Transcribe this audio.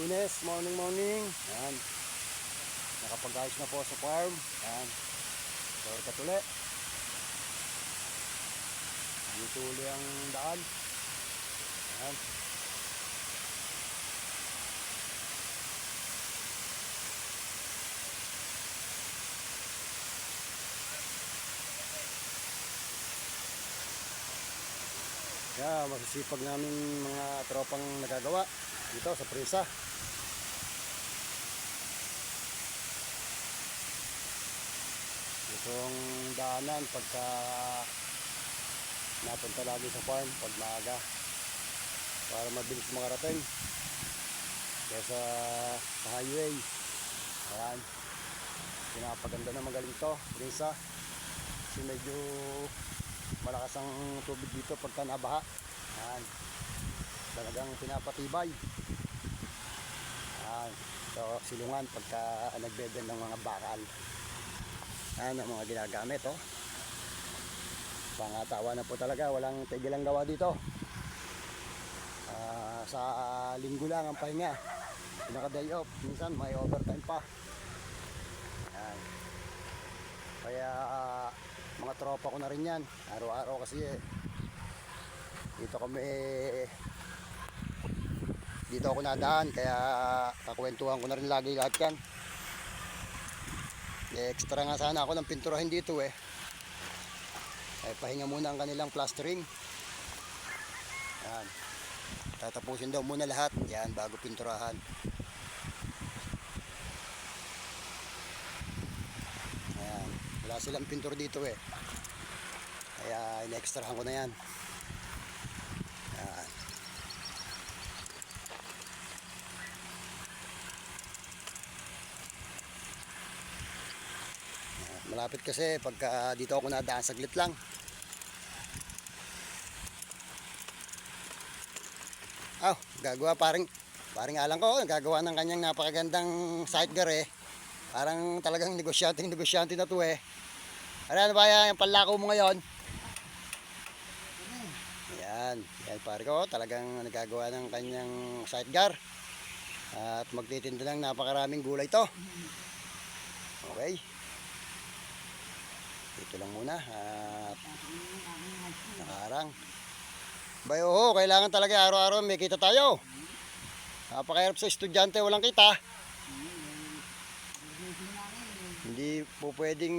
Lunes, morning. Yan. Nakapag-ayos na po sa farm. Yan. Shortcut uli. Dito uli ang daan. Yan. Yan, masisipag namin mga tropang nagagawa dito sa presa. Itong daanan pagka napunta lagi sa farm pag maaga para mabilis makarating kaysa sa highway. Ayan, pinapaganda na magaling to presa kasi medyo malakas ang tubig dito pagka nabaha. Ayan, talagang pinapatibay. Ayan, so silungan pagka nagbeben ng mga bakal. Ayan ang mga ginagamit, oh. Pangatawa na po talaga, walang tigilang gawa dito. Sa linggo lang ang pahinga, pinaka day off, minsan may overtime pa. Ayan. Kaya mga tropa ko na rin yan, araw-araw kasi dito ako nadaan, kaya kakwentuhan ko na rin lagi lahat yan. Extra nga sana ako ng pinturahin dito ay pahinga muna ang kanilang plastering. Yan, tatapusin daw muna lahat yan bago pinturahan. Ayan, wala silang pintur dito kaya in-extrahan ko na yan. Yan. Malapit kasi pagka dito ako nadaan saglit lang. Gagawa paring alang ko, gagawa ng kanyang napakagandang sidecar Parang talagang negosyante na to Ano ba yung panlako mo ngayon? Yan pare ko, talagang nagagawa ng kanyang sidecar. At magtitinda ng napakaraming gulay to. Okay. Ito lang muna at nakaharang. Bayo, kailangan talaga araw-araw may kita tayo. Napakahirap sa estudyante, walang kita. Hindi po pwedeng